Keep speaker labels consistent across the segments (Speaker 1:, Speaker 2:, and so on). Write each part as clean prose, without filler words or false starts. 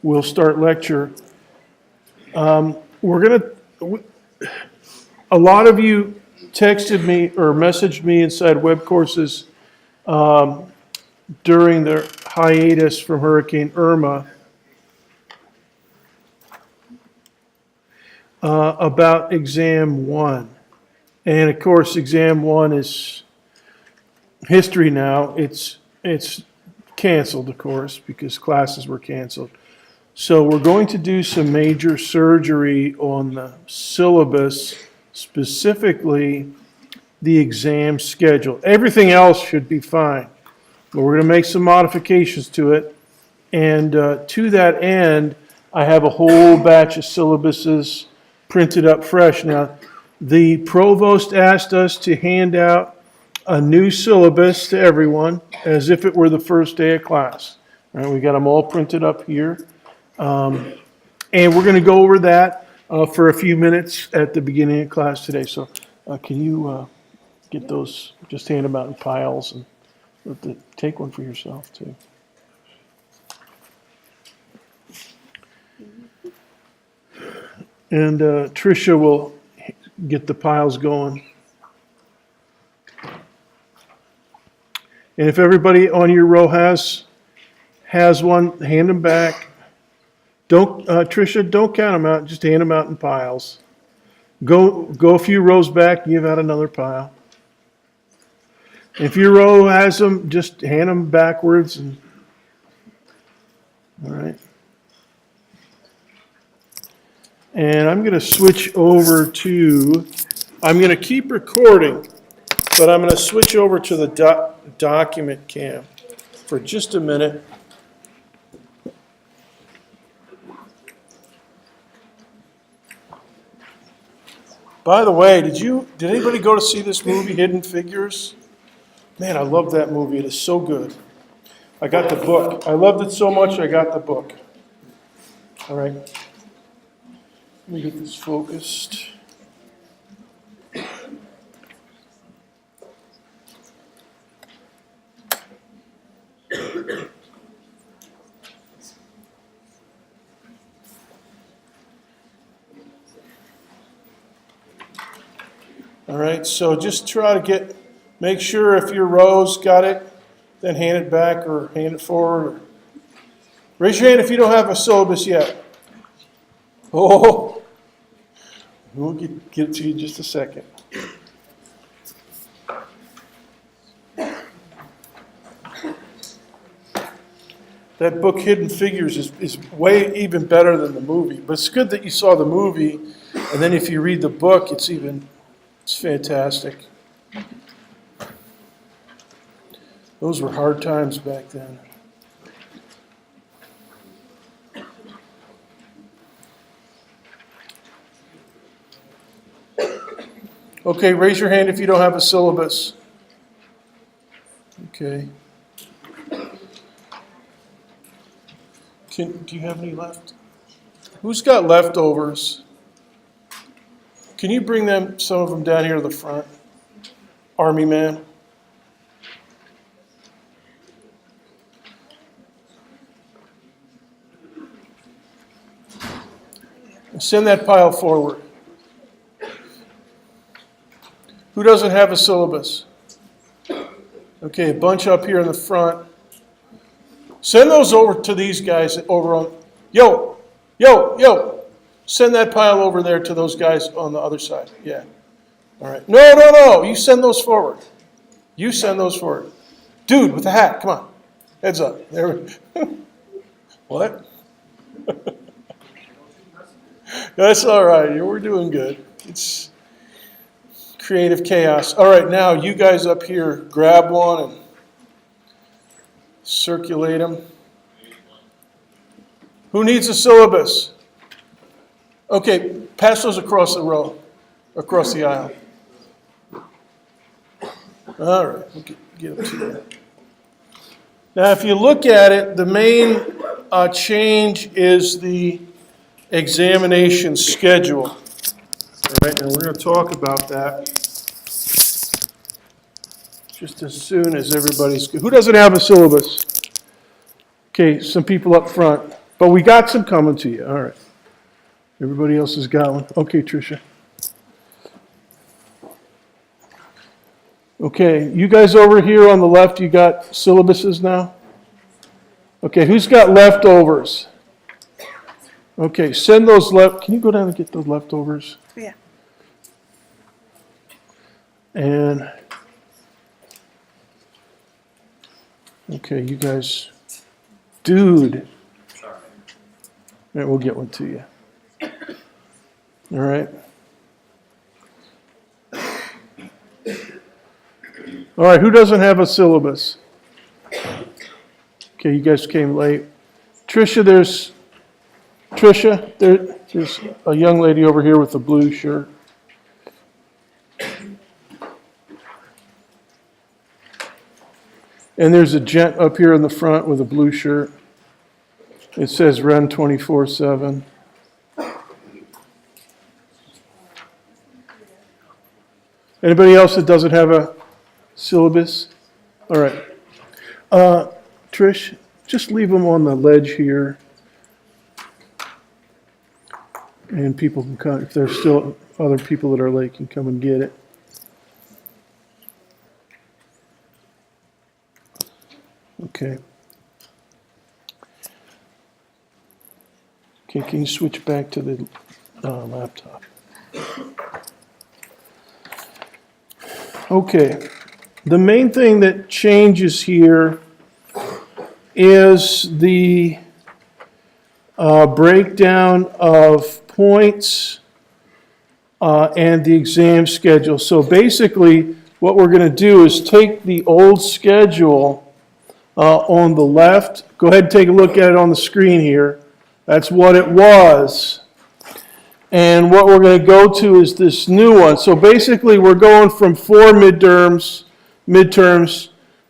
Speaker 1: we'll start lecture. A lot of you texted me or messaged me inside web courses during the hiatus from Hurricane Irma about exam 1. And of course, exam 1 is history now. It's canceled, of course, because classes were canceled. So we're going to do some major surgery on the syllabus, specifically the exam schedule. Everything else should be fine, but we're going to make some modifications to it. And to that end, I have a whole batch of syllabuses printed up fresh. Now, the provost asked us to hand out a new syllabus to everyone as if it were the first day of class. All right, we got them all printed up here. And we're going to go over that for a few minutes at the beginning of class today. So can you get those, just hand them out in piles, and take one for yourself too. And Tricia will get the piles going. And if everybody on your row has one, hand them back. Don't, Tricia, don't count them out. Just hand them out in piles. Go a few rows back and give out another pile. If your row has them, just hand them backwards. All right. And I'm going to switch over to, I'm going to keep recording, but I'm going to switch over to the document cam for just a minute. By the way, did anybody go to see this movie, Hidden Figures? Man, I love that movie. It is so good. I got the book. I loved it so much, I got the book. All right. Let me get this focused. All right, so just try to make sure if your row's got it, then hand it back or hand it forward. Raise your hand if you don't have a syllabus yet. Oh, we'll get it to you in just a second. That book, Hidden Figures, is way even better than the movie. But it's good that you saw the movie, and then if you read the book, it's fantastic. Those were hard times back then. Okay, raise your hand if you don't have a syllabus. Okay. Do you have any left? Who's got leftovers? Can you bring some of them down here to the front? Army man. And send that pile forward. Who doesn't have a syllabus? Okay, a bunch up here in the front. Send those over to these guys over on, yo. Send that pile over there to those guys on the other side. Yeah. All right. No. You send those forward. Dude with the hat, come on. Heads up. There we go. What? That's all right. We're doing good. It's creative chaos. All right, now you guys up here, grab one and circulate them. Who needs a syllabus? Okay, pass those across the row, across the aisle. All right, we'll get up to you. Now, if you look at it, the main change is the examination schedule. All right, and we're going to talk about that just as soon as everybody's good. Who doesn't have a syllabus? Okay, some people up front. But we got some coming to you. All right. Everybody else has got one. Okay, Tricia. Okay, you guys over here on the left, you got syllabuses now? Okay, who's got leftovers? Okay, send those can you go down and get those leftovers?
Speaker 2: Yeah.
Speaker 1: And, okay, you guys, dude. All right, we'll get one to you. All right. All right, who doesn't have a syllabus? Okay, you guys came late. Tricia, there's a young lady over here with a blue shirt. And there's a gent up here in the front with a blue shirt. It says run 24/7. Anybody else that doesn't have a syllabus? All right. Trish, just leave them on the ledge here. And people can come, if there's still other people that are late, can come and get it. Okay. Okay, can you switch back to the laptop? Okay. The main thing that changes here is the breakdown of points and the exam schedule. So basically, what we're going to do is take the old schedule on the left. Go ahead and take a look at it on the screen here. That's what it was. And what we're going to go to is this new one. So basically, we're going from 4 midterms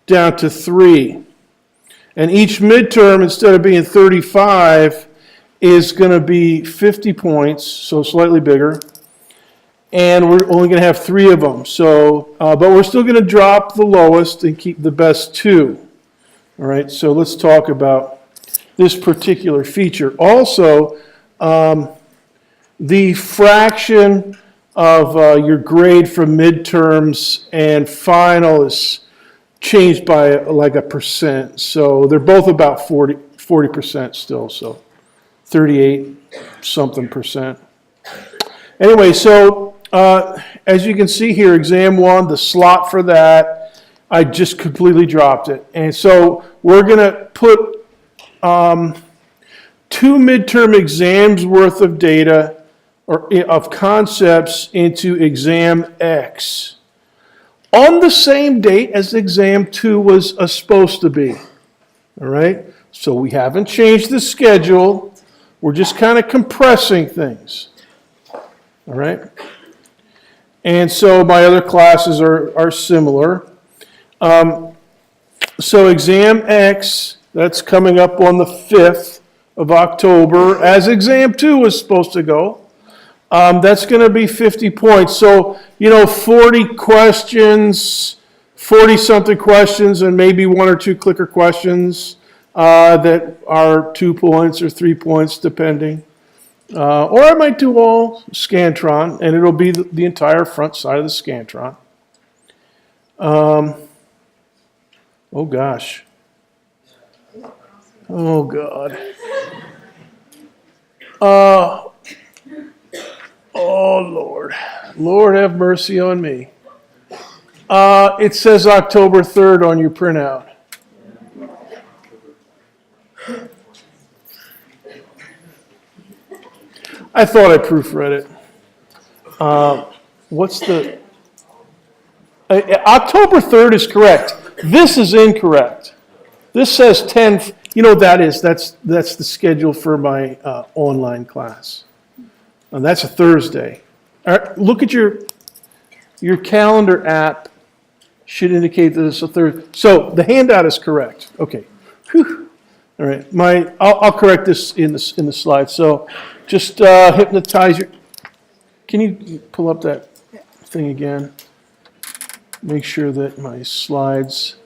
Speaker 1: down to 3. And each midterm, instead of being 35, is going to be 50 points, so slightly bigger. And we're only going to have 3 of them. So, but we're still going to drop the lowest and keep the best 2. All right, so let's talk about this particular feature. Also, the fraction of your grade from midterms and final is changed by like a percent. So they're both about 40% still, so 38 something percent. Anyway, so as you can see here, exam 1, the slot for that, I just completely dropped it. And so we're going to put 2 midterm exams worth of data or of concepts into exam X on the same date as exam 2 was supposed to be. All right? So we haven't changed the schedule. We're just kind of compressing things. All right? And so my other classes are similar. So exam X, that's coming up on the 5th of October, as exam 2 was supposed to go. That's going to be 50 points. So, 40 questions, 40-something questions, and maybe 1 or 2 clicker questions that are 2 points or 3 points, depending. Or I might do all Scantron, and it'll be the entire front side of the Scantron. Oh, gosh. Oh, God. Oh, Lord. Lord have mercy on me. It says October 3rd on your printout. I thought I proofread it. What's the... October 3rd is correct. This is incorrect. This says 10... You know what that is? That's the schedule for my online class. And that's a Thursday. All right, look at your calendar app. Should indicate that it's a Thursday. So the handout is correct. Okay. Whew. All right. I'll correct this in the slide. So just hypnotize your. Can you pull up that thing again? Make sure that my slides.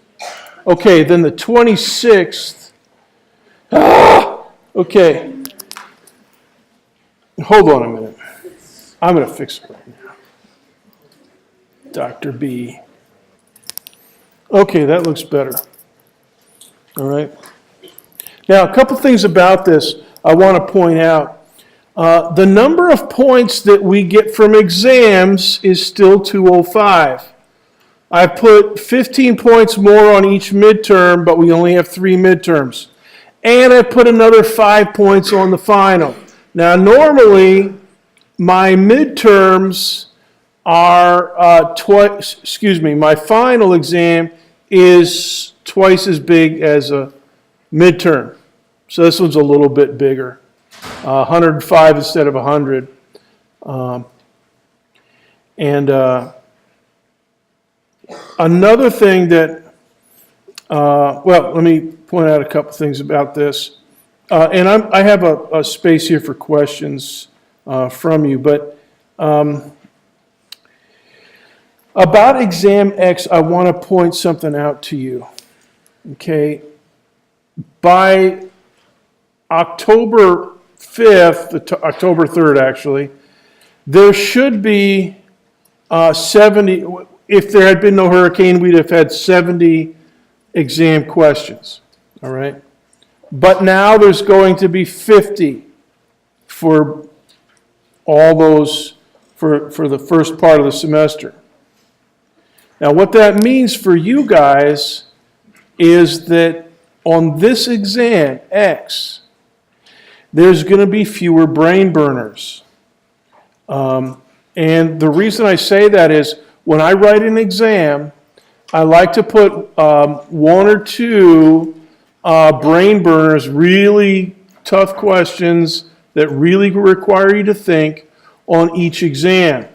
Speaker 1: Okay. Then the 26th. Okay. Hold on a minute. I'm going to fix it right now. Dr. B. Okay, that looks better. All right. Now, a couple things about this I want to point out. The number of points that we get from exams is still 205. I put 15 points more on each midterm, but we only have 3 midterms. And I put another 5 points on the final. Now, normally, my midterms are my final exam is twice as big as a midterm. So this one's a little bit bigger, 105 instead of 100. Another thing that, let me point out a couple things about this. And I have a space here for questions from you, but about Exam X, I want to point something out to you. Okay, by October 5th, October 3rd actually, there should be 70, if there had been no hurricane, we'd have had 70 exam questions, all right? But now there's going to be 50 for all those, for the first part of the semester. Now what that means for you guys is that on this exam, X, there's going to be fewer brain burners. And the reason I say that is when I write an exam, I like to put 1 or 2 brain burners, really tough questions that really require you to think on each exam.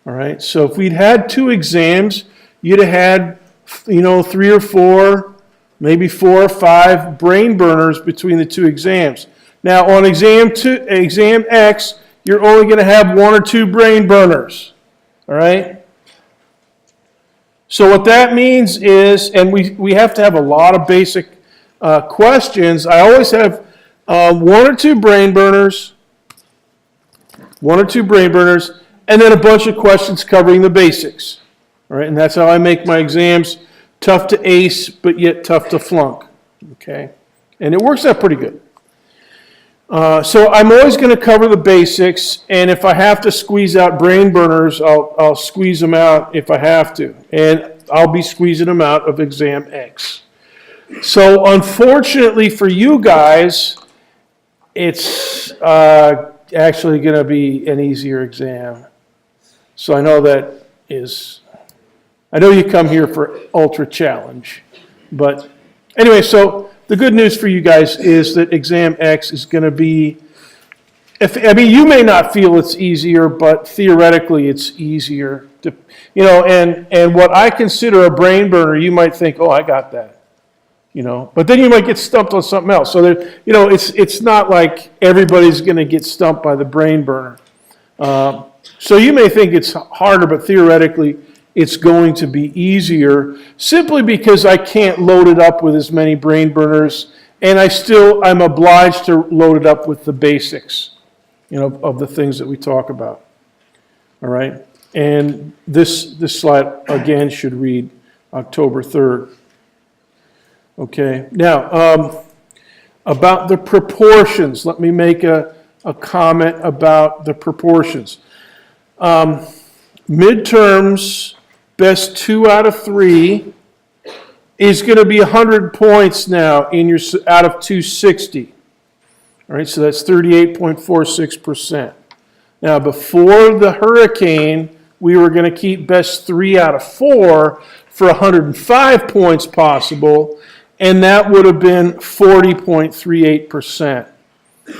Speaker 1: All right, so if we'd had 2 exams, you'd have had, 3 or 4, maybe 4 or 5 brain burners between the 2 exams. Now on exam X, you're only going to have 1 or 2 brain burners. All right? So what that means is, and we have to have a lot of basic questions. I always have 1 or 2 brain burners, 1 or 2 brain burners, and then a bunch of questions covering the basics. All right, and that's how I make my exams tough to ace, but yet tough to flunk. Okay, and it works out pretty good. So I'm always going to cover the basics, and if I have to squeeze out brain burners, I'll squeeze them out if I have to, and I'll be squeezing them out of exam X. So unfortunately for you guys, it's actually going to be an easier exam. So I know I know you come here for ultra challenge, but anyway, so the good news for you guys is that exam X is going to be, you may not feel it's easier, but theoretically it's easier to, and what I consider a brain burner, you might think, oh, I got that, but then you might get stumped on something else. So there, it's not like everybody's going to get stumped by the brain burner. So you may think it's harder, but theoretically it's going to be easier simply because I can't load it up with as many brain burners, and I'm obliged to load it up with the basics, of the things that we talk about. All right? And this slide, again, should read October 3rd. Okay. Now, about the proportions, let me make a comment about the proportions. Midterms, best 2 out of 3 is going to be 100 points now out of 260. All right, so that's 38.46%. Now, before the hurricane, we were going to keep best 3 out of 4 for 105 points possible, and that would have been 40.38%.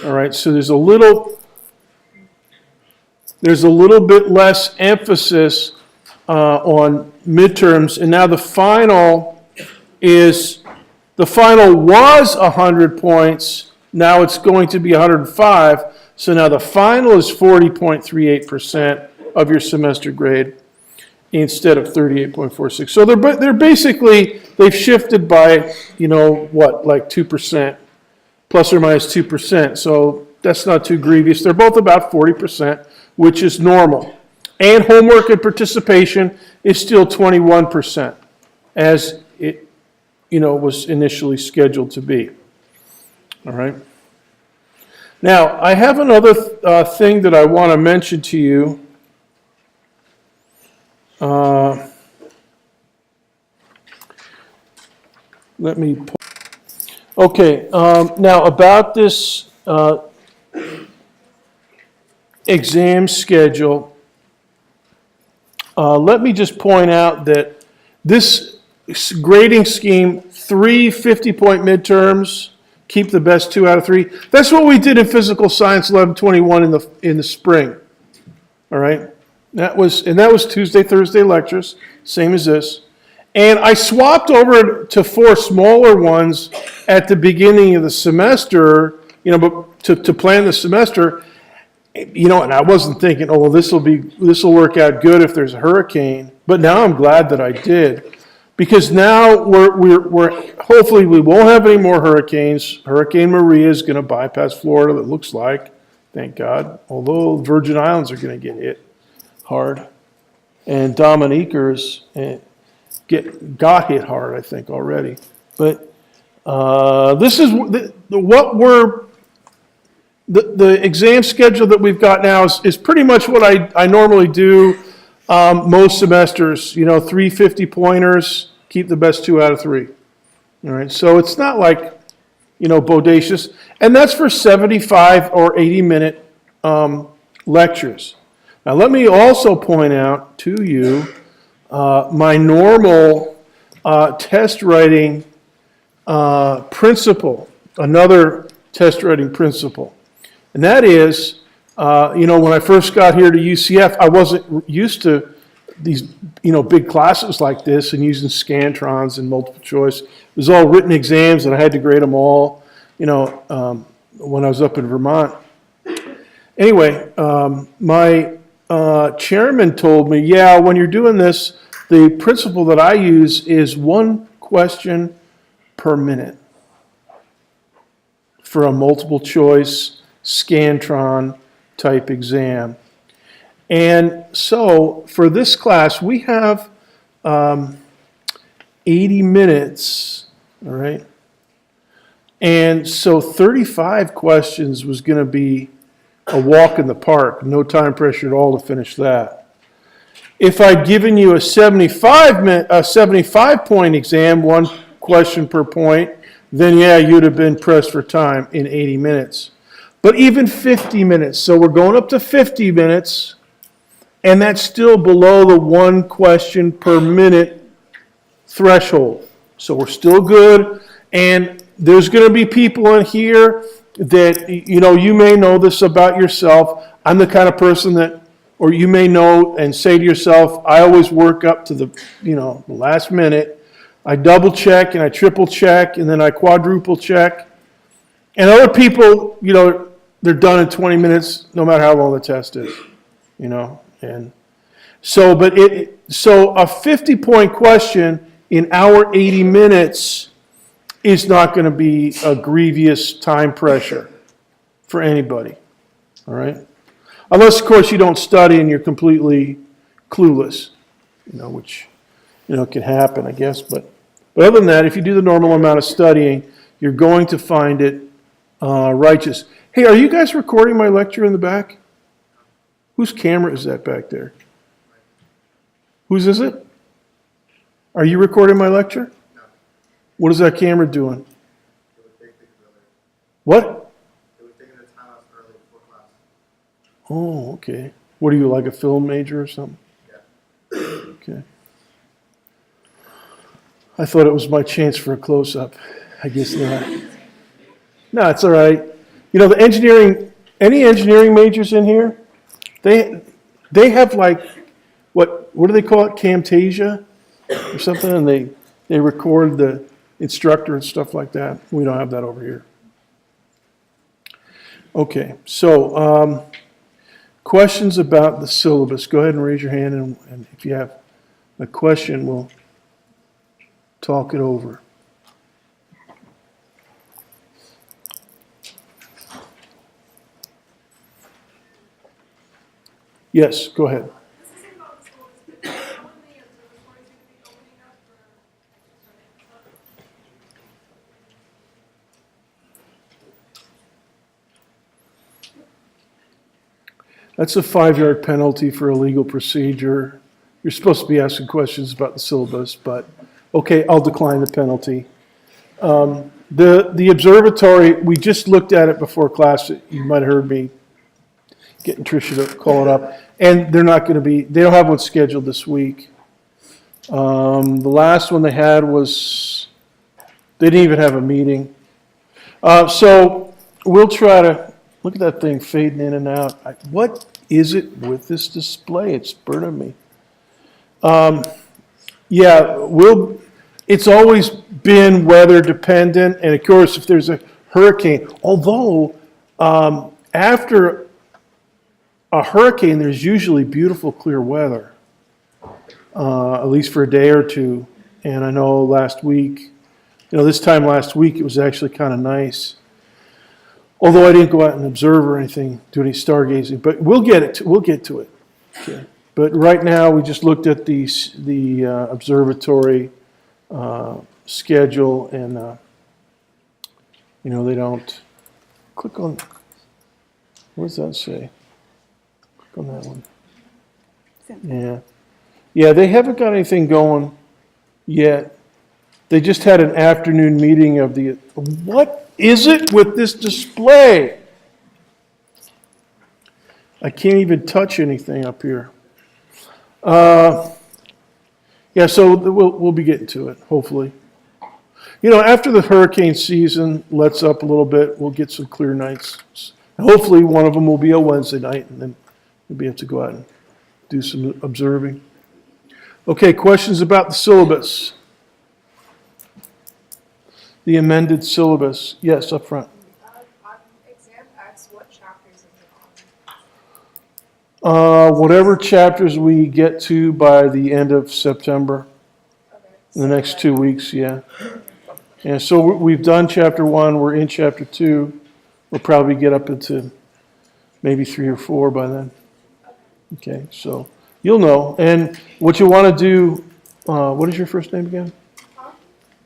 Speaker 1: All right, so there's a little bit less emphasis on midterms, and now the final was 100 points. Now it's going to be 105. So now the final is 40.38% of your semester grade instead of 38.46. So they're basically, they've shifted by, like 2%. plus or minus 2%. So that's not too grievous. They're both about 40%, which is normal. And homework and participation is still 21%, as it, was initially scheduled to be. All right. Now, I have another thing that I want to mention to you. Let me. Okay. Now, about this exam schedule, let me just point out that this grading scheme, 3 50-point midterms, keep the best 2 out of 3. That's what we did in Physical Science 1121 in the spring. All right, that was Tuesday, Thursday lectures, same as this. And I swapped over to 4 smaller ones at the beginning of the semester, but to plan the semester. And I wasn't thinking, oh, well, this will work out good if there's a hurricane. But now I'm glad that I did, because now we're hopefully we won't have any more hurricanes. Hurricane Maria is going to bypass Florida. It looks like, thank God. Although Virgin Islands are going to get hit hard, and Dominicers got hit hard, I think, already. But this is what we're. The exam schedule that we've got now is pretty much what I normally do most semesters. 3 50-pointers, keep the best 2 out of 3. All right, so it's not like, bodacious. And that's for 75 or 80-minute lectures. Now, let me also point out to you my normal test writing principle, another test writing principle. And that is, when I first got here to UCF, I wasn't used to these, big classes like this and using Scantrons and multiple choice. It was all written exams, and I had to grade them all, when I was up in Vermont. Anyway, my chairman told me, yeah, when you're doing this, the principle that I use is 1 question per minute for a multiple choice Scantron type exam. And so for this class, we have 80 minutes, all right? And so 35 questions was going to be a walk in the park, no time pressure at all to finish that. If I'd given you a 75-point exam, 1 question per point, then yeah, you'd have been pressed for time in 80 minutes. But even 50 minutes, so we're going up to 50 minutes, and that's still below the 1 question per minute threshold. So we're still good, and there's going to be people in here that, you may know this about yourself. I'm the kind of person that, or you may know and say to yourself, I always work up to the, the last minute. I double check and I triple check and then I quadruple check. And other people, they're done in 20 minutes, no matter how long the test is, And so, so a 50-point question in our 80 minutes is not going to be a grievous time pressure for anybody, all right? Unless, of course, you don't study and you're completely clueless, which, can happen, I guess. But other than that, if you do the normal amount of studying, you're going to find it righteous. Hey, are you guys recording my lecture in the back? Whose camera is that back there? Whose is it? Are you recording my lecture? No. What is that camera doing? It would take things early. What? It would take a time early before class. Oh, okay. What are you, like a film major or something? Yeah. Okay. I thought it was my chance for a close-up. I guess not. No, it's all right. Any engineering majors in here, they have like, what do they call it, Camtasia or something, and they record the instructor and stuff like that. We don't have that over here. Okay, so questions about the syllabus. Go ahead and raise your hand, and if you have a question, we'll talk it over. Yes, go ahead. That's a 5-yard penalty for illegal procedure. You're supposed to be asking questions about the syllabus, but okay, I'll decline the penalty. The observatory, we just looked at it before class. You might have heard me getting Tricia to call it up. And they don't have one scheduled this week. The last one they had they didn't even have a meeting. So we'll try to, look at that thing fading in and out. What is it with this display? It's burning me. It's always been weather dependent, and of course, if there's a hurricane, although after a hurricane, there's usually beautiful clear weather, at least for a day or two. And I know last week, this time last week, it was actually kind of nice. Although I didn't go out and observe or anything, do any stargazing, but we'll get to it. Okay. But right now, we just looked at the observatory schedule, and they don't click on. What does that say? Click on that one. Yeah. They haven't got anything going yet. They just had an afternoon meeting of the. What is it with this display? I can't even touch anything up here. So we'll be getting to it, hopefully. After the hurricane season lets up a little bit, we'll get some clear nights. Hopefully one of them will be a Wednesday night, and then we'll be able to go out and do some observing. Okay, questions about the syllabus? The amended syllabus. Yes, up front.
Speaker 2: On exam X, what chapters is it on?
Speaker 1: Whatever chapters we get to by the end of September.
Speaker 2: Okay.
Speaker 1: In the next 2 weeks, yeah. And so we've done chapter 1, we're in chapter 2. We'll probably get up into maybe 3 or 4 by then. Okay, so you'll know. And what you want to do, what is your first name again?
Speaker 2: Huh?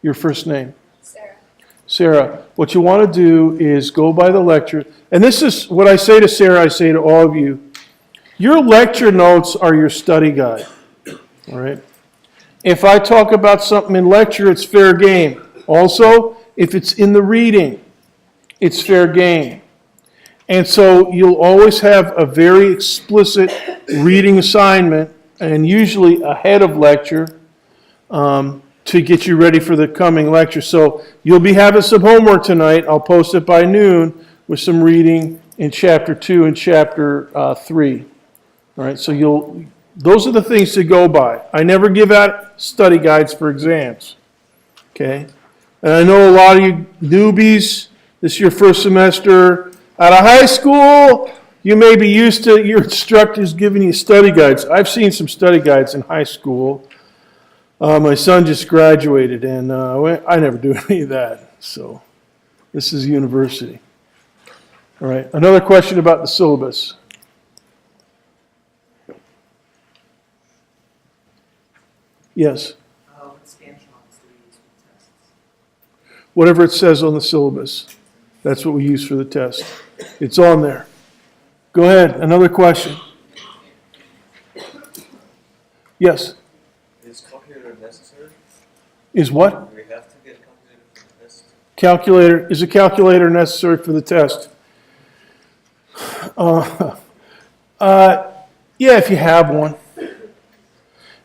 Speaker 1: Your first name?
Speaker 2: Sarah,
Speaker 1: what you want to do is go by the lecture. And this is what I say to Sarah, I say to all of you. Your lecture notes are your study guide. All right? If I talk about something in lecture, it's fair game. Also, if it's in the reading, it's fair game. And so you'll always have a very explicit reading assignment, and usually ahead of lecture, to get you ready for the coming lecture. So you'll be having some homework tonight. I'll post it by noon with some reading in chapter 2 and chapter 3. All right, so those are the things to go by. I never give out study guides for exams. Okay? And I know a lot of you newbies, this is your first semester out of high school, you may be used to your instructors giving you study guides. I've seen some study guides in high school. My son just graduated, and I never do any of that. So this is university. All right, another question about the syllabus. Yes?
Speaker 3: What scantrons do we use for tests?
Speaker 1: Whatever it says on the syllabus, that's what we use for the test. It's on there. Go ahead, another question. Yes?
Speaker 4: Is calculator necessary?
Speaker 1: Is what?
Speaker 4: Do we have to get a calculator for the test?
Speaker 1: Is a calculator necessary for the test? Yeah, if you have one.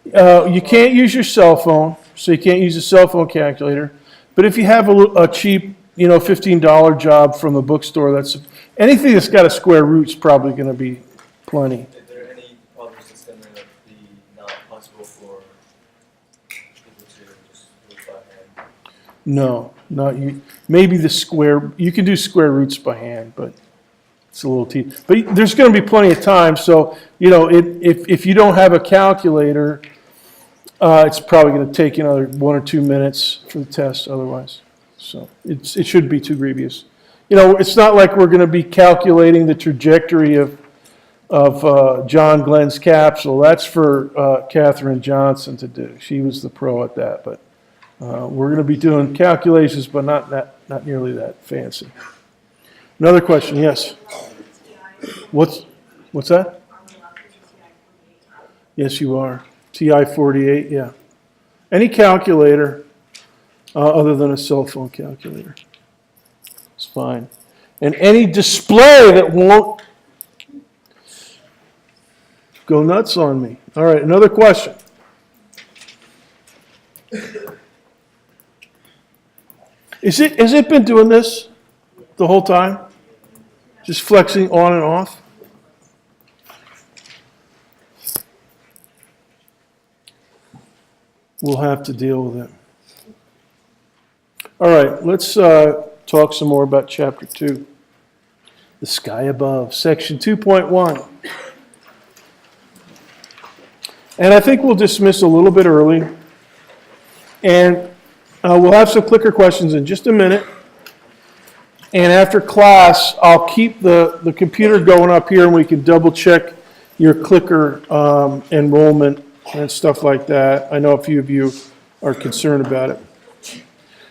Speaker 1: You can't use your cell phone, so you can't use a cell phone calculator. But if you have a cheap, $15 job from a bookstore, anything that's got a square root is probably going to be plenty.
Speaker 4: Is there any problem system that would be not possible for people to just do it by hand?
Speaker 1: No, not you. Maybe you can do square roots by hand, but it's a little tedious. But there's going to be plenty of time, so, if you don't have a calculator, it's probably going to take another 1 or 2 minutes for the test otherwise. So it shouldn't be too grievous. It's not like we're going to be calculating the trajectory of John Glenn's capsule. That's for Katherine Johnson to do. She was the pro at that. But we're going to be doing calculations, but not nearly that fancy. Another question, yes. What's that? Yes, you are. TI 48, yeah. Any calculator other than a cell phone calculator. It's fine. And any display that won't go nuts on me. All right, another question. Has it been doing this the whole time? Just flexing on and off? We'll have to deal with it. All right, let's talk some more about Chapter 2. The Sky Above, Section 2.1. And I think we'll dismiss a little bit early. And we'll have some clicker questions in just a minute. And after class, I'll keep the computer going up here and we can double check your clicker enrollment and stuff like that. I know a few of you are concerned about it.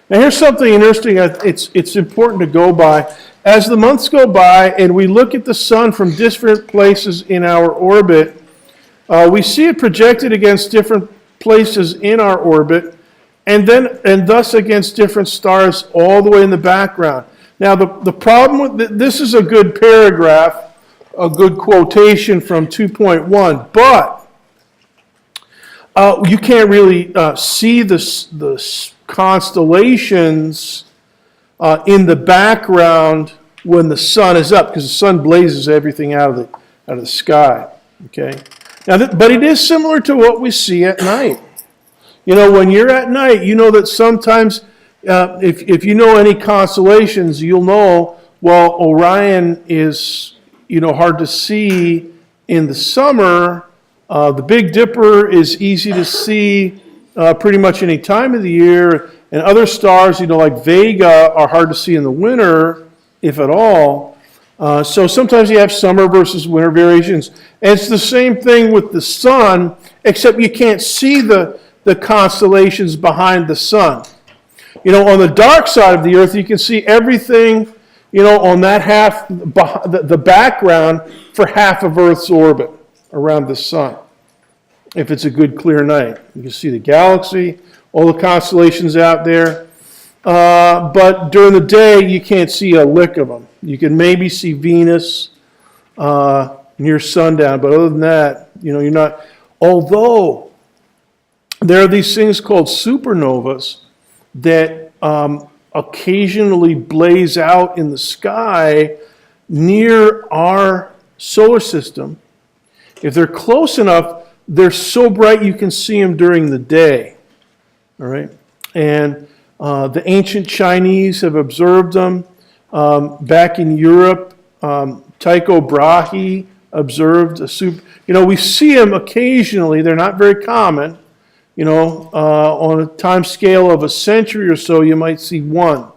Speaker 1: Now here's something interesting. It's important to go by. As the months go by and we look at the sun from different places in our orbit, we see it projected against different places in our orbit, and thus against different stars all the way in the background. Now the problem with this is a good paragraph, a good quotation from 2.1, but you can't really see the constellations in the background when the sun is up, because the sun blazes everything out of the sky. Okay. Now, but it is similar to what we see at night. You know, when you're at night, you know that sometimes, if you know any constellations, you'll know, well, Orion is, hard to see in the summer. The Big Dipper is easy to see pretty much any time of the year. And other stars, like Vega, are hard to see in the winter, if at all. So sometimes you have summer versus winter variations. And it's the same thing with the sun, except you can't see the constellations behind the sun. On the dark side of the earth, you can see everything, on that half, the background for half of Earth's orbit around the sun. If it's a good clear night, you can see the galaxy, all the constellations out there. But during the day, you can't see a lick of them. You can maybe see Venus near sundown, but other than that, you're not. Although there are these things called supernovas that occasionally blaze out in the sky near our solar system. If they're close enough, they're so bright you can see them during the day. All right, and the ancient Chinese have observed them. Back in Europe, Tycho Brahe observed a super. We see them occasionally. They're not very common. On a time scale of a century or so, you might see one.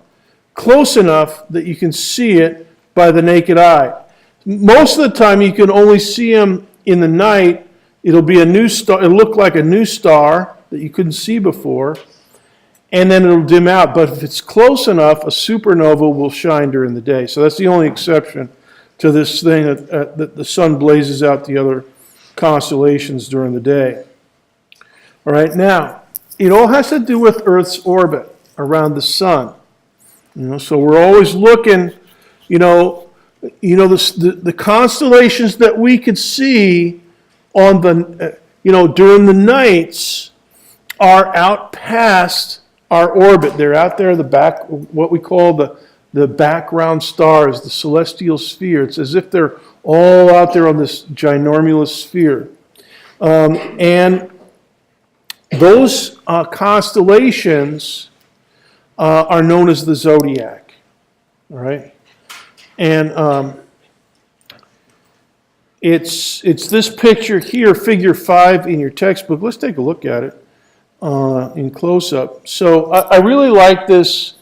Speaker 1: Close enough that you can see it by the naked eye. Most of the time, you can only see them in the night. It'll be a new star. It'll look like a new star that you couldn't see before. And then it'll dim out. But if it's close enough, a supernova will shine during the day. So that's the only exception to this thing that the sun blazes out the other constellations during the day. All right, now, it all has to do with Earth's orbit around the sun. So we're always looking, the constellations that we could see on the, during the nights are out past our orbit. They're out there, the back, what we call the background stars, the celestial sphere. It's as if they're all out there on this ginormous sphere. And those constellations are known as the Zodiac. All right? And it's this picture here, figure 5 in your textbook. Let's take a look at it in close-up. So I really like this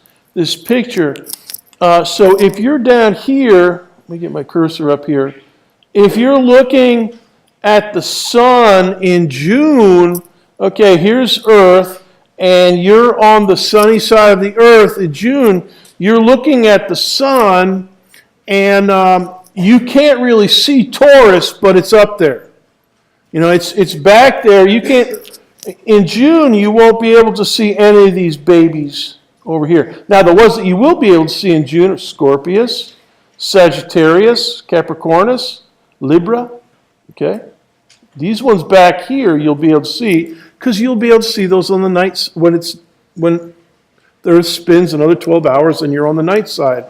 Speaker 1: picture. So if you're down here, let me get my cursor up here. if you're looking at the sun in June, okay, here's Earth, and you're on the sunny side of the Earth in June, you're looking at the sun, and you can't really see Taurus, but it's up there. You know, it's back there. You can't. In June, you won't be able to see any of these babies over here. Now, the ones that you will be able to see in June are Scorpius, Sagittarius, Capricornus, Libra. Okay, these ones back here you'll be able to see because you'll be able to see those on the nights when the Earth spins another 12 hours and you're on the night side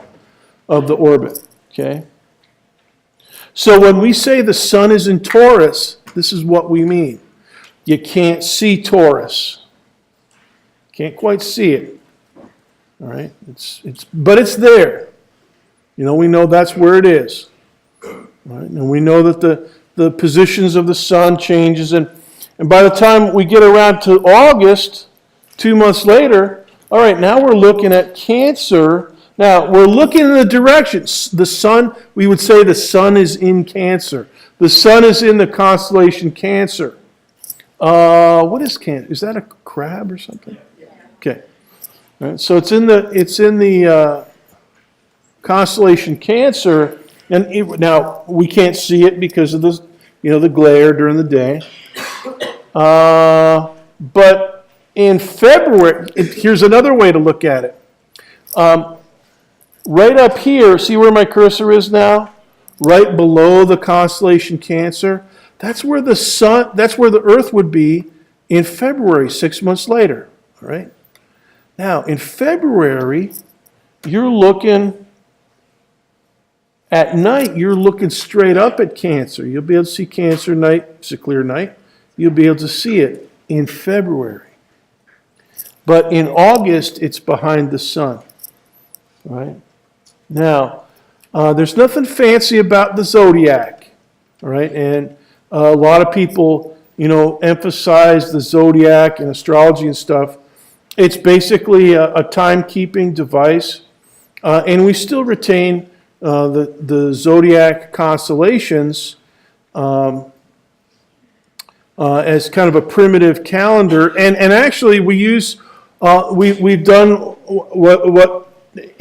Speaker 1: of the orbit. Okay. So when we say the sun is in Taurus, this is what we mean. You can't see Taurus. Can't quite see it. All right? But it's there. You know, we know that's where it is. All right? And we know that the positions of the sun changes. And by the time we get around to August, 2 months later, all right, now we're looking at Cancer. Now, we're looking in the direction. The sun, we would say the sun is in Cancer. The sun is in the constellation Cancer. What is Cancer? Is that a crab or something? Okay. All right, so it's in the constellation Cancer, and now we can't see it because of the glare during the day. But in February, here's another way to look at it. Right up here, see where my cursor is now? Right below the constellation Cancer. That's where the Earth would be in February, 6 months later. All right? Now, in February, you're looking at night, you're looking straight up at Cancer. You'll be able to see Cancer night. It's a clear night. You'll be able to see it in February. But in August, it's behind the sun. All right? Now, there's nothing fancy about the Zodiac. All right? And a lot of people, emphasize the Zodiac and astrology and stuff. It's basically a timekeeping device. And we still retain the Zodiac constellations as kind of a primitive calendar. And actually, we've done what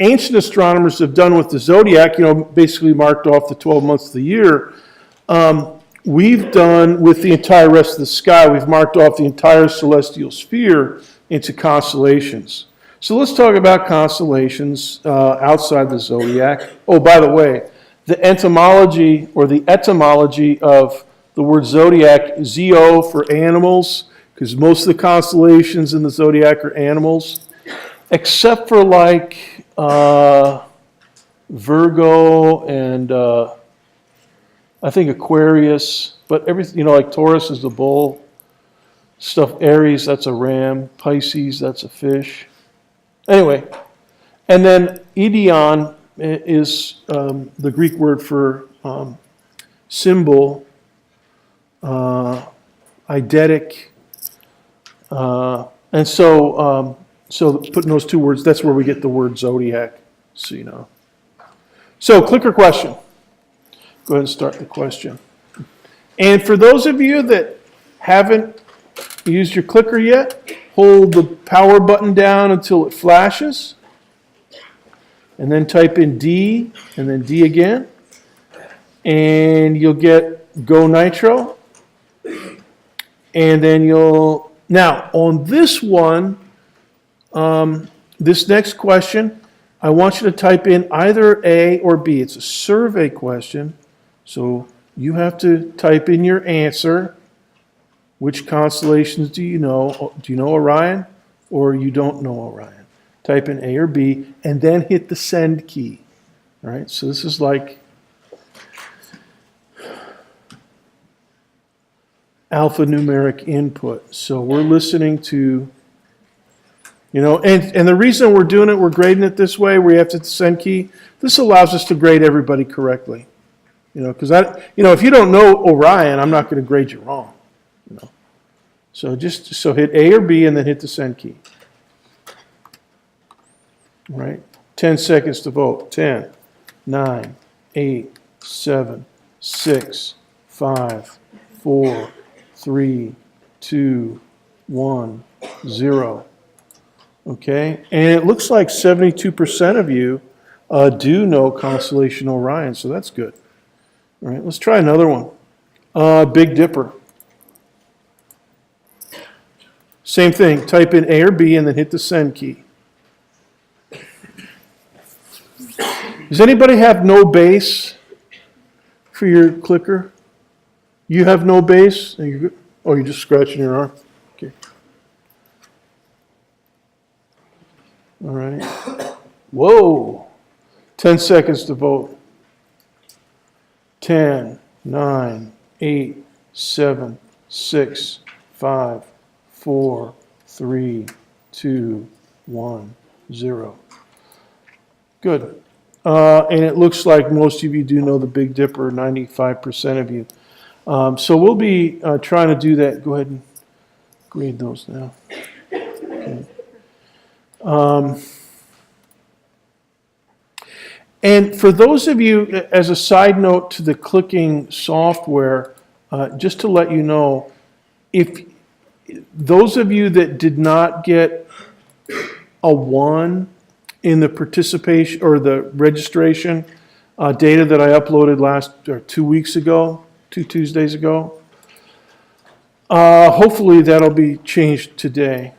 Speaker 1: ancient astronomers have done with the Zodiac, basically marked off the 12 months of the year. We've done with the entire rest of the sky, we've marked off the entire celestial sphere into constellations. So let's talk about constellations outside the Zodiac. Oh, by the way, the etymology of the word Zodiac, ZO for animals, because most of the constellations in the Zodiac are animals, except for Virgo and I think Aquarius, but everything, like Taurus is a bull, Aries, that's a ram, Pisces, that's a fish. Anyway, and then Ideon is the Greek word for symbol, eidetic, and so putting those two words, that's where we get the word Zodiac, so you know. So clicker question. Go ahead and start the question. And for those of you that haven't used your clicker yet, hold the power button down until it flashes. And then type in D, and then D again. And you'll get Go Nitro. And then now on this one, this next question, I want you to type in either A or B. It's a survey question. So you have to type in your answer. Which constellations do you know? Do you know Orion or you don't know Orion? Type in A or B and then hit the send key. All right, so this is like alphanumeric input. So we're listening to, and the reason we're doing it, we're grading it this way, where you have to hit the send key, this allows us to grade everybody correctly. Because if you don't know Orion, I'm not going to grade you wrong. So hit A or B and then hit the send key. All right. 10 seconds to vote. 10, 9, 8, 7, 6, 5, 4, 3, 2, 1, 0. Okay, and it looks like 72% of you do know constellation Orion, so that's good. All right, let's try another one. Big Dipper. Same thing, type in A or B and then hit the send key. Does anybody have no base for your clicker? You have no base? Oh, you're just scratching your arm? Okay. All right. Whoa. 10 seconds to vote. 10, 9, 8, 7, 6, 5, 4, 3, 2, 1, 0. Good. And it looks like most of you do know the Big Dipper, 95% of you. So we'll be trying to do that. Go ahead and grade those now. Okay. And for those of you, as a side note to the clicking software, just to let you know, if those of you that did not get a 1 in the participation or the registration data that I uploaded 2 weeks ago, 2 Tuesdays ago, hopefully that'll be changed today.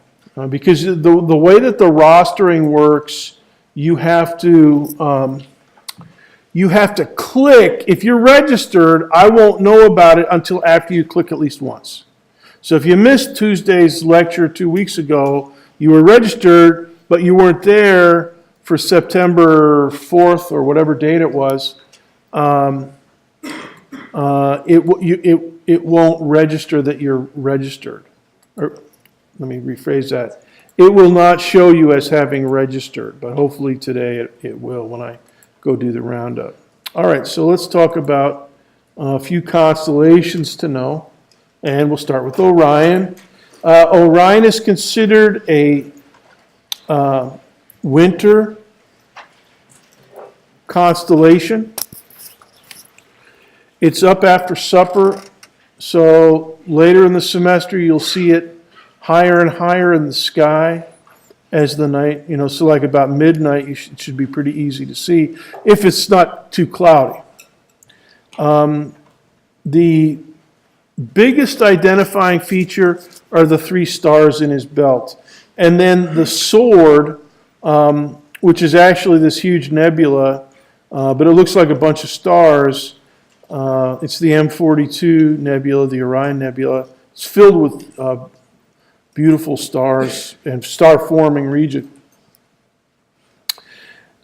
Speaker 1: Because the way that the rostering works, you have to click. If you're registered, I won't know about it until after you click at least once. So if you missed Tuesday's lecture 2 weeks ago, you were registered, but you weren't there for September 4th or whatever date it was, it won't register that you're registered. Or, let me rephrase that. It will not show you as having registered, but hopefully today it will when I go do the roundup. All right, so let's talk about a few constellations to know, and we'll start with Orion. Orion is considered a winter constellation. It's up after supper, so later in the semester you'll see it higher and higher in the sky as the night, so like about midnight it should be pretty easy to see if it's not too cloudy. The biggest identifying feature are the 3 stars in his belt. And then the sword, which is actually this huge nebula, but it looks like a bunch of stars. It's the M42 nebula, the Orion Nebula. It's filled with beautiful stars and star-forming region.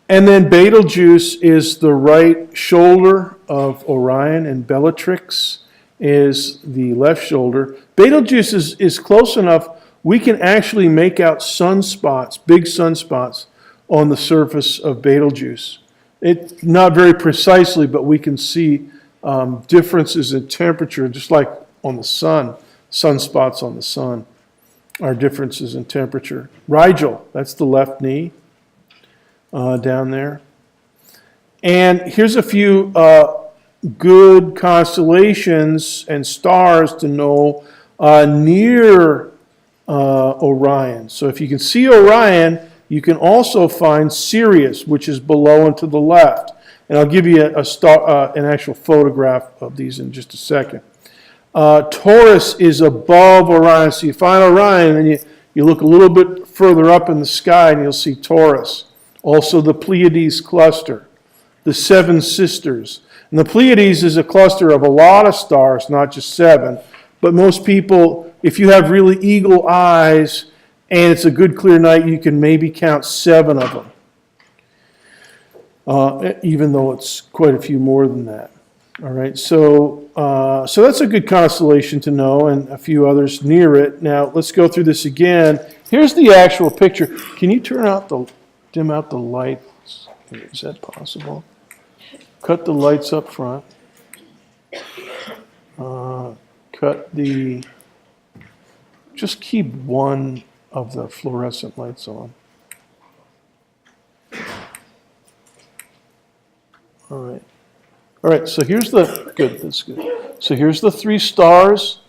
Speaker 1: And then Betelgeuse is the right shoulder of Orion, and Bellatrix is the left shoulder. Betelgeuse is close enough, we can actually make out sunspots, big sunspots, on the surface of Betelgeuse. It not very precisely, but we can see differences in temperature, just like on the sun. Sunspots on the sun are differences in temperature. Rigel, that's the left knee down there. And here's a few good constellations and stars to know near Orion. So if you can see Orion, you can also find Sirius, which is below and to the left. And I'll give you an actual photograph of these in just a second. Taurus is above Orion. So you find Orion and you look a little bit further up in the sky and you'll see Taurus. Also the Pleiades cluster, the 7 sisters. And the Pleiades is a cluster of a lot of stars, not just 7. But most people, if you have really eagle eyes and it's a good clear night, you can maybe count 7 of them. Even though it's quite a few more than that. All right, so that's a good constellation to know, and a few others near it. Now let's go through this again. Here's the actual picture. Can you dim out the lights? Is that possible? Cut the lights up front. Just keep one of the fluorescent lights on. All right. All right, so here's that's good. So here's the three stars,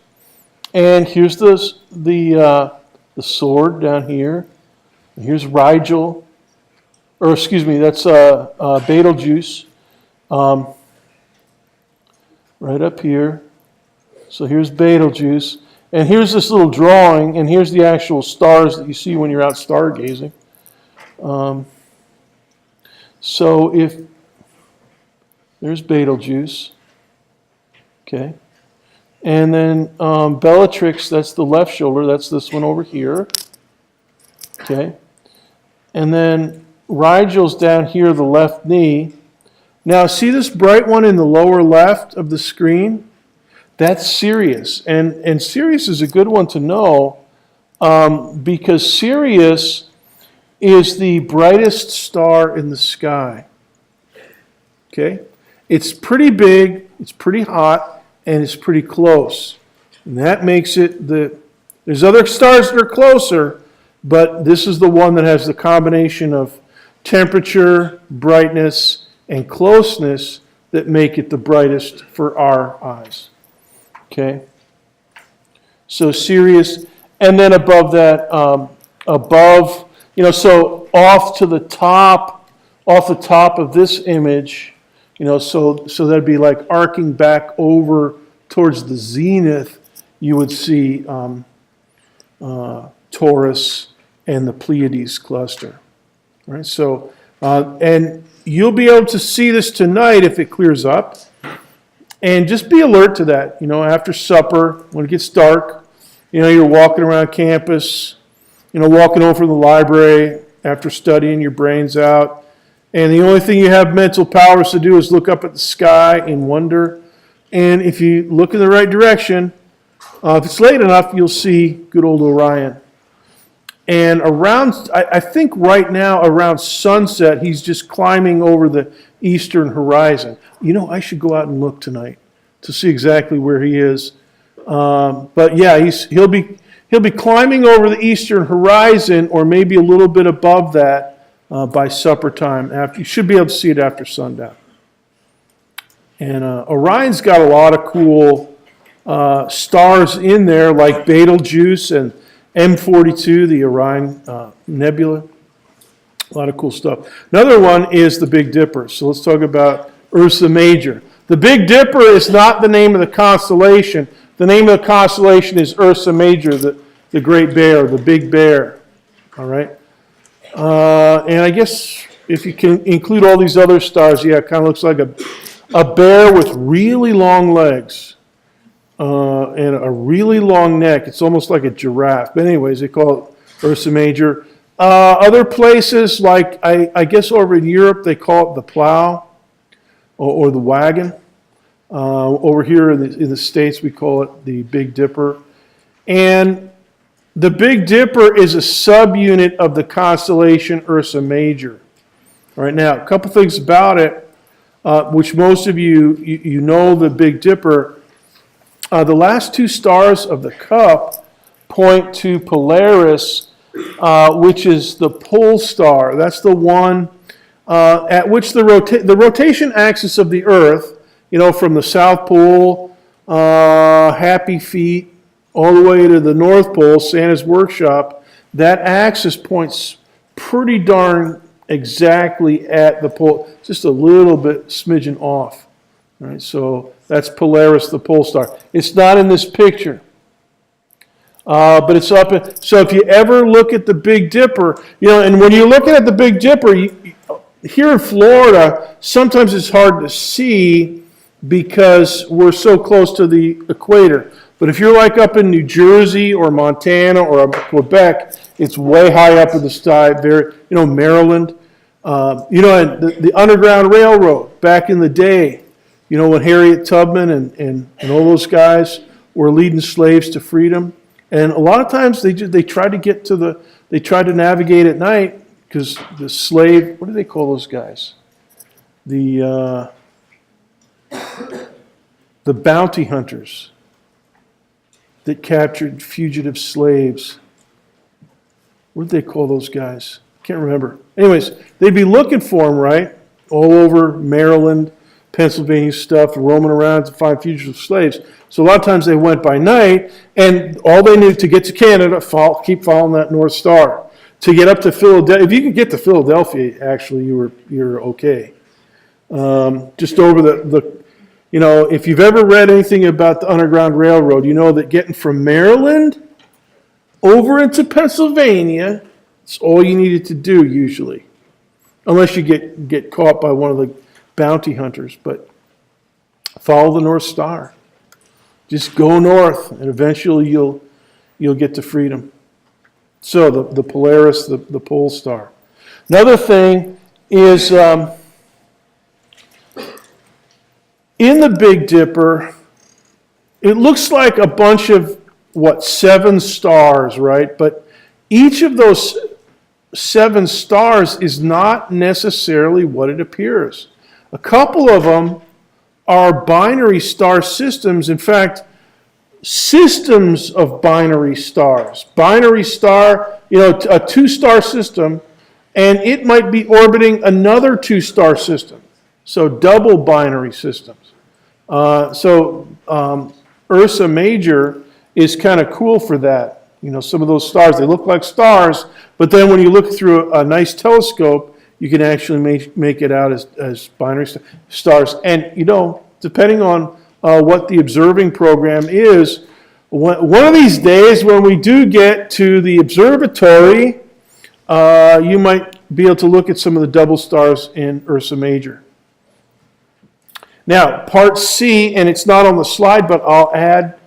Speaker 1: and here's the sword down here. And here's Rigel, or excuse me, that's Betelgeuse, right up here. So here's Betelgeuse, and here's this little drawing, and here's the actual stars that you see when you're out stargazing. So if there's Betelgeuse, okay, and then Bellatrix, that's the left shoulder, that's this one over here, okay, and then Rigel's down here, the left knee. Now see this bright one in the lower left of the screen? That's Sirius, and Sirius is a good one to know because Sirius is the brightest star in the sky. Okay? It's pretty big, it's pretty hot, and it's pretty close. And that makes it there's other stars that are closer, but this is the one that has the combination of temperature, brightness, and closeness that make it the brightest for our eyes. Okay? So Sirius, and then above that, so off the top of this image, so that'd be like arcing back over towards the zenith, you would see Taurus and the Pleiades cluster. Right? So, and you'll be able to see this tonight if it clears up. And just be alert to that, after supper, when it gets dark, you're walking around campus, walking home from the library after studying your brains out. And the only thing you have mental powers to do is look up at the sky in wonder. And if you look in the right direction, if it's late enough, you'll see good old Orion. And I think right now around sunset, he's just climbing over the eastern horizon. I should go out and look tonight to see exactly where he is. But yeah, he'll be climbing over the eastern horizon, or maybe a little bit above that by supper time. You should be able to see it after sundown. And Orion's got a lot of cool stars in there, like Betelgeuse and M42, the Orion Nebula. A lot of cool stuff. Another one is the Big Dipper. So let's talk about Ursa Major. The Big Dipper is not the name of the constellation. The name of the constellation is Ursa Major, the Great Bear, the Big Bear. All right? And I guess if you can include all these other stars, yeah, it kind of looks like a bear with really long legs and a really long neck. It's almost like a giraffe. But anyways, they call it Ursa Major. Other places, like I guess over in Europe, they call it the plow or the wagon. Over here in the States, we call it the Big Dipper. And the Big Dipper is a subunit of the constellation Ursa Major. All right, now, a couple things about it, which most of you know the Big Dipper. The last two stars of the cup point to Polaris, which is the pole star. That's the one at which the rotation axis of the Earth, from the South Pole, Happy Feet, all the way to the North Pole, Santa's Workshop, that axis points pretty darn exactly at the pole, just a little bit smidgen off. All right, so that's Polaris, the pole star. It's not in this picture. But it's up. So if you ever look at the Big Dipper, and when you're looking at the Big Dipper, here in Florida, sometimes it's hard to see because we're so close to the equator. But if you're like up in New Jersey or Montana or Quebec, it's way high up in the sky. Maryland, and the Underground Railroad back in the day, when Harriet Tubman and all those guys were leading slaves to freedom. And a lot of times they try to navigate at night because the slave, what do they call those guys? The bounty hunters that captured fugitive slaves. What did they call those guys? Can't remember. Anyways, they'd be looking for them, right? All over Maryland, Pennsylvania stuff, roaming around to find fugitive slaves. So a lot of times they went by night, and all they knew to get to Canada, keep following that North Star. To get up to Philadelphia, if you could get to Philadelphia, actually, you're okay. Just over if you've ever read anything about the Underground Railroad, you know that getting from Maryland over into Pennsylvania, it's all you needed to do usually. Unless you get caught by one of the bounty hunters, but follow the North Star. Just go north, and eventually you'll get to freedom. So the Polaris, the pole star. Another thing is in the Big Dipper, it looks like a bunch of 7 stars, right? But each of those 7 stars is not necessarily what it appears. A couple of them are binary star systems. In fact, systems of binary stars. Binary star, a 2-star system, and it might be orbiting another 2-star system. So double binary systems. Ursa Major is kind of cool for that. Some of those stars, they look like stars, but then when you look through a nice telescope, you can actually make it out as binary stars. And, depending on what the observing program is, one of these days when we do get to the observatory, you might be able to look at some of the double stars in Ursa Major. Now, part C, and it's not on the slide, but I'll add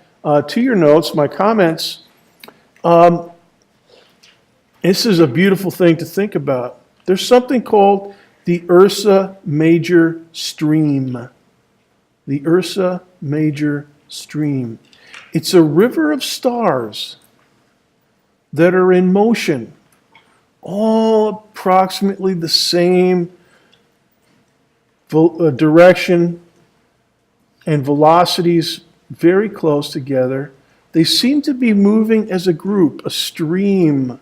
Speaker 1: to your notes, my comments. This is a beautiful thing to think about. There's something called the Ursa Major Stream. The Ursa Major Stream. It's a river of stars that are in motion, all approximately the same direction and velocities, very close together. They seem to be moving as a group, a stream,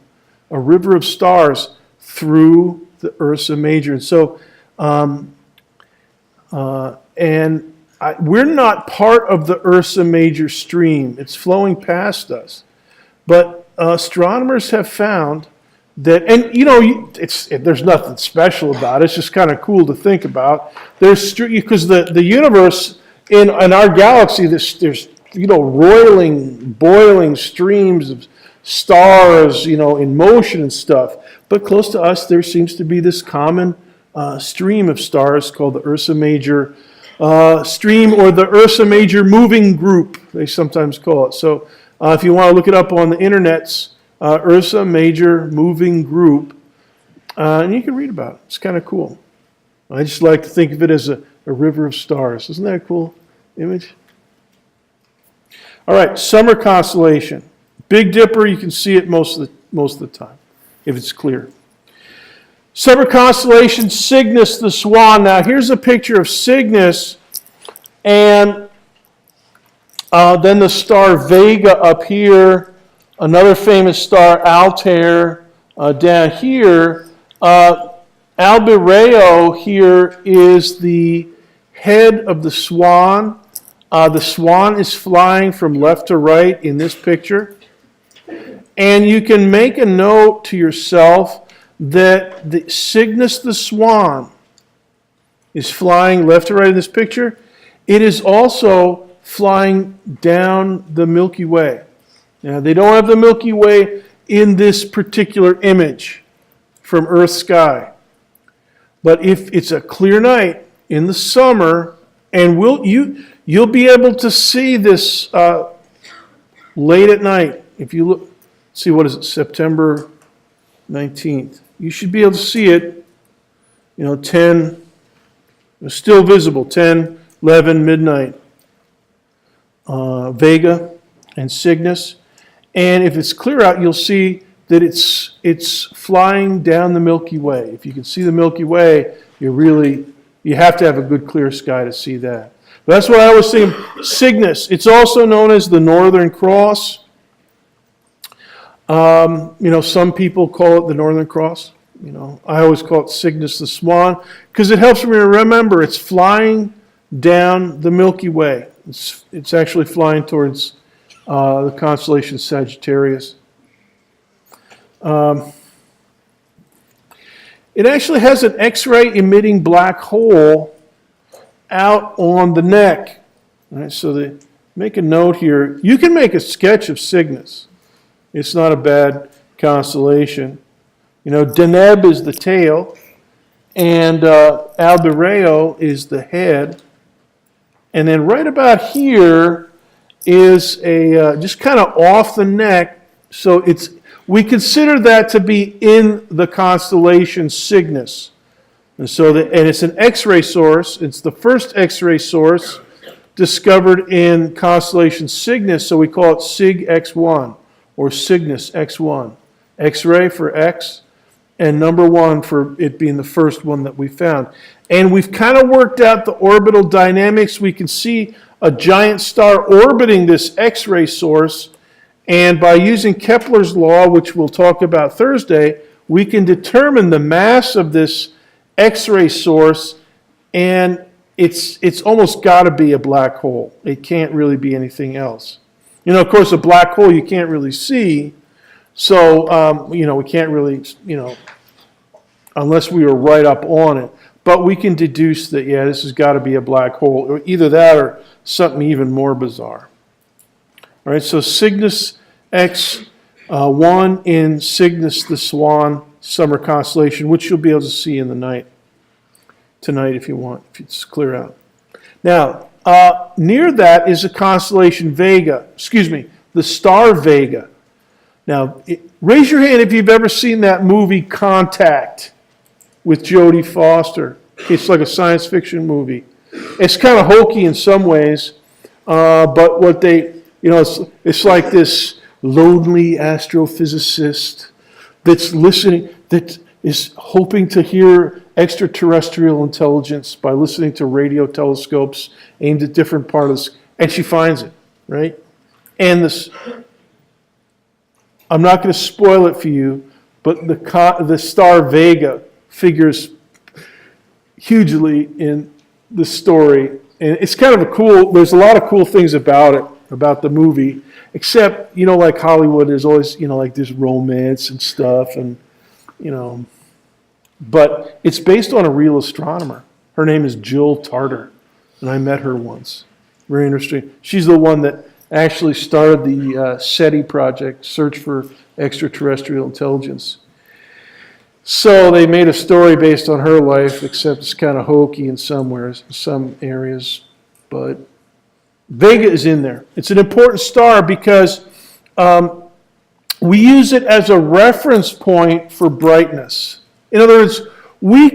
Speaker 1: a river of stars through the Ursa Major. And so, we're not part of the Ursa Major stream. It's flowing past us. But astronomers have found that, and there's nothing special about it. It's just kind of cool to think about. Because the universe in our galaxy, there's roiling, boiling streams of stars, in motion and stuff. But close to us, there seems to be this common stream of stars called the Ursa Major stream, or the Ursa Major moving group, they sometimes call it. So if you want to look it up on the internets, Ursa Major moving group, and you can read about it. It's kind of cool. I just like to think of it as a river of stars. Isn't that a cool image? All right, summer constellation. Big Dipper, you can see it most of the time, if it's clear. Summer constellation, Cygnus the Swan. Now, here's a picture of Cygnus, and then the star Vega up here, another famous star, Altair, down here. Albireo here is the head of the swan. The swan is flying from left to right in this picture. And you can make a note to yourself that the Cygnus the Swan is flying left to right in this picture. It is also flying down the Milky Way. Now, they don't have the Milky Way in this particular image from Earth's sky. But if it's a clear night in the summer, and you'll be able to see this late at night. If you look, see, what is it, September 19th. You should be able to see it, 10, it's still visible, 10, 11, midnight. Vega and Cygnus. And if it's clear out, you'll see that it's flying down the Milky Way. If you can see the Milky Way, you have to have a good clear sky to see that. But that's what I always think of Cygnus. It's also known as the Northern Cross. Some people call it the Northern Cross. I always call it Cygnus the Swan because it helps me to remember it's flying down the Milky Way. It's actually flying towards the constellation Sagittarius. It actually has an X-ray emitting black hole out on the neck. All right, so make a note here. You can make a sketch of Cygnus. It's not a bad constellation. You know, Deneb is the tail, and Aldebaran is the head. And then right about here is a just kind of off the neck. So we consider that to be in the constellation Cygnus. And so and it's an X-ray source. It's the first X-ray source discovered in constellation Cygnus, so we call it Sig X1 or Cygnus X1. X-ray for X, and number 1 for it being the first one that we found. And we've kind of worked out the orbital dynamics. We can see a giant star orbiting this X-ray source, and by using Kepler's law, which we'll talk about Thursday, we can determine the mass of this X-ray source, and it's almost got to be a black hole. It can't really be anything else. You know, of course, a black hole you can't really see, so, we can't really, unless we were right up on it. But we can deduce that, yeah, this has got to be a black hole, or either that or something even more bizarre. All right, so Cygnus X1 in Cygnus the Swan summer constellation, which you'll be able to see in the night tonight if you want, if it's clear out. Now, near that is a constellation Vega, the star Vega. Now, raise your hand if you've ever seen that movie Contact with Jodie Foster. It's like a science fiction movie. It's kind of hokey in some ways, but what it's like this lonely astrophysicist that's listening, that is hoping to hear extraterrestrial intelligence by listening to radio telescopes aimed at different parts, and she finds it, right? And I'm not going to spoil it for you, but the star Vega figures hugely in the story. And it's kind of there's a lot of cool things about it, about the movie, except, like Hollywood, there's always, like this romance and stuff, and, but it's based on a real astronomer. Her name is Jill Tarter, and I met her once. Very interesting. She's the one that actually started the SETI project, Search for Extraterrestrial Intelligence. So they made a story based on her life, except it's kind of hokey in some areas. But Vega is in there. It's an important star because we use it as a reference point for brightness. In other words, we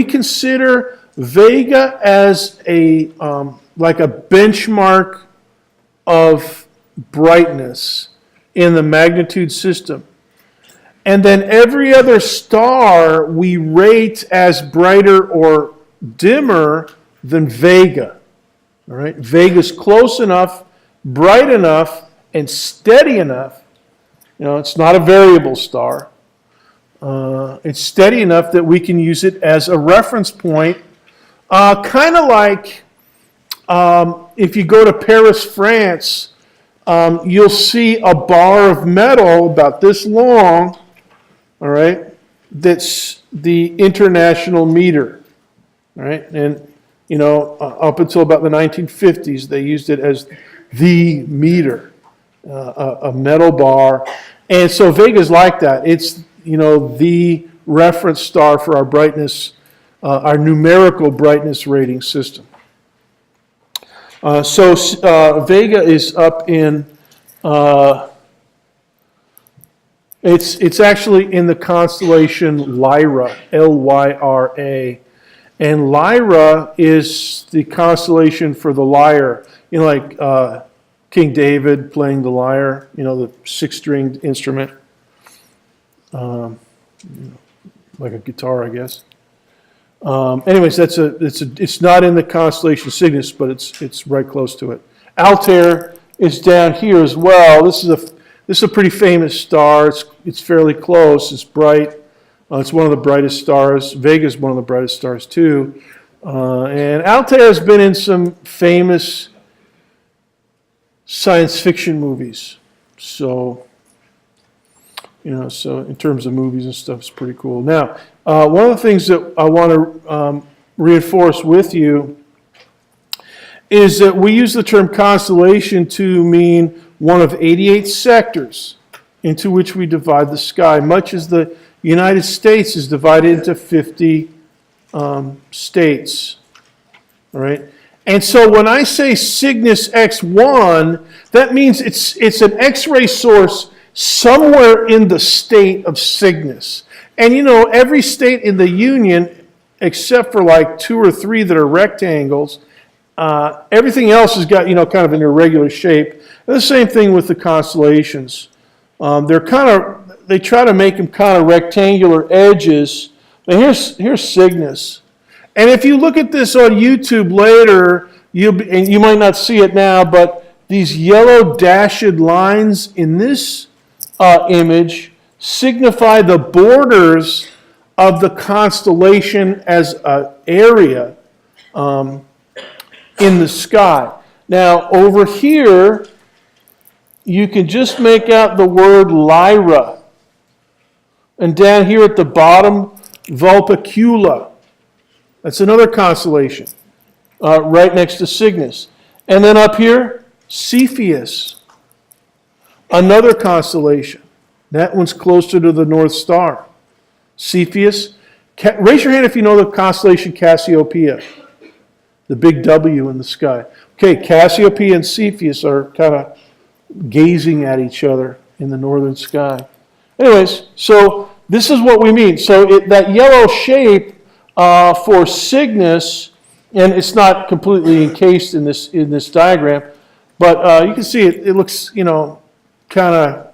Speaker 1: consider Vega as like a benchmark of brightness in the magnitude system. And then every other star we rate as brighter or dimmer than Vega. All right? Vega's close enough, bright enough, and steady enough. It's not a variable star. It's steady enough that we can use it as a reference point. Kind of like if you go to Paris, France, you'll see a bar of metal about this long, all right, that's the international meter, all right? And, up until about the 1950s, they used it as the meter, a metal bar. And so Vega's like that. It's, the reference star for our brightness, our numerical brightness rating system. So Vega is up in, it's actually in the constellation Lyra, Lyra. And Lyra is the constellation for the lyre. Like King David playing the lyre, the six-stringed instrument. Like a guitar, I guess. Anyways, it's not in the constellation Cygnus, but it's right close to it. Altair is down here as well. This is a pretty famous star. It's fairly close. It's bright. It's one of the brightest stars. Vega is one of the brightest stars too. And Altair has been in some famous science fiction movies. So, so in terms of movies and stuff, it's pretty cool. Now, one of the things that I want to reinforce with you is that we use the term constellation to mean one of 88 sectors into which we divide the sky, much as the United States is divided into 50 states. All right? And so when I say Cygnus X1, that means it's an X-ray source somewhere in the state of Cygnus. And every state in the Union, except for like 2 or 3 that are rectangles, everything else has got, kind of an irregular shape. And the same thing with the constellations. They try to make them kind of rectangular edges. Now here's Cygnus. And if you look at this on YouTube later, and you might not see it now, but these yellow dashed lines in this image signify the borders of the constellation as an area in the sky. Now, over here, you can just make out the word Lyra. And down here at the bottom, Vulpecula. That's another constellation right next to Cygnus. And then up here, Cepheus, another constellation. That one's closer to the North Star. Cepheus. Raise your hand if you know the constellation Cassiopeia, the big W in the sky. Okay, Cassiopeia and Cepheus are kind of gazing at each other in the northern sky. Anyways, so this is what we mean. So that yellow shape for Cygnus, and it's not completely encased in this diagram, but you can see it looks, kind of,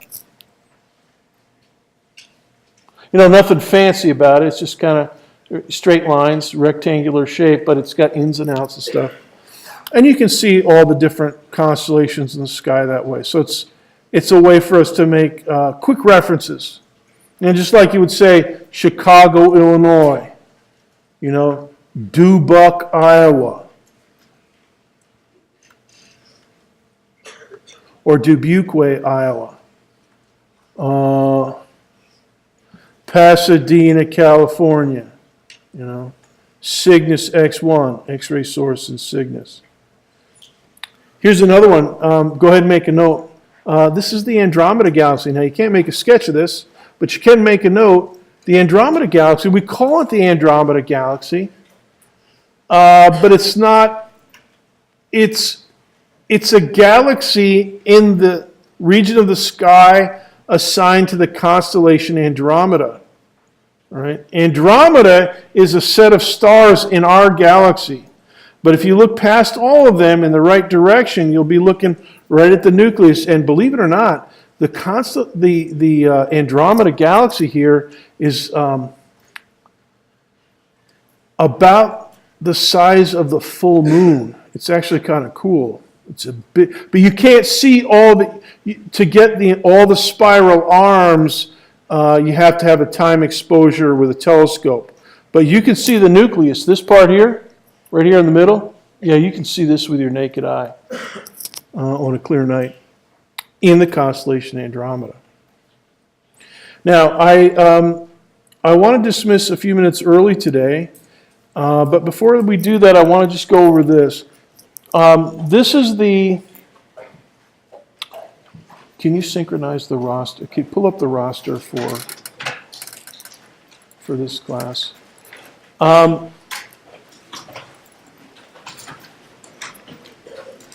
Speaker 1: nothing fancy about it. It's just kind of straight lines, rectangular shape, but it's got ins and outs and stuff. And you can see all the different constellations in the sky that way. So it's a way for us to make quick references. And just like you would say, Chicago, Illinois, Dubuque, Iowa, or Dubuque, Iowa, Pasadena, California, Cygnus X1, X-ray source in Cygnus. Here's another one. Go ahead and make a note. This is the Andromeda Galaxy. Now, you can't make a sketch of this, but you can make a note. The Andromeda Galaxy, we call it the Andromeda Galaxy, but it's not. It's a galaxy in the region of the sky assigned to the constellation Andromeda. All right? Andromeda is a set of stars in our galaxy. But if you look past all of them in the right direction, you'll be looking right at the nucleus. And believe it or not, the Andromeda Galaxy here is about the size of the full moon. It's actually kind of cool. It's a bit, but you can't see all the spiral arms. You have to have a time exposure with a telescope. But you can see the nucleus. This part here. Right here in the middle, yeah, you can see this with your naked eye on a clear night in the constellation Andromeda. Now, I want to dismiss a few minutes early today, but before we do that, I want to just go over this. This is the. Can you synchronize the roster? Can you pull up the roster for this class?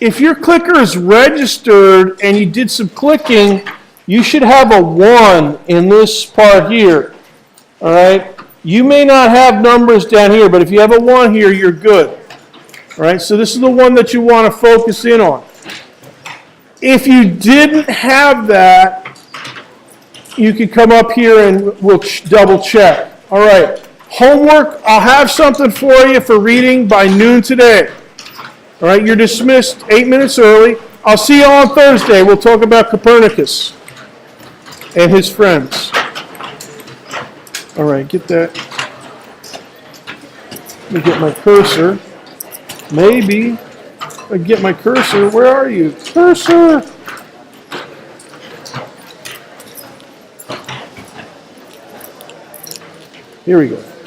Speaker 1: If your clicker is registered and you did some clicking, you should have a 1 in this part here. All right? You may not have numbers down here, but if you have a 1 here, you're good. All right? So this is the one that you want to focus in on. If you didn't have that, you can come up here and we'll double check. All right. Homework, I'll have something for you for reading by noon today. All right, you're dismissed 8 minutes early. I'll see you on Thursday. We'll talk about Copernicus and his friends. All right, get that. Let me get my cursor. Maybe I get my cursor. Where are you? Cursor! Here we go.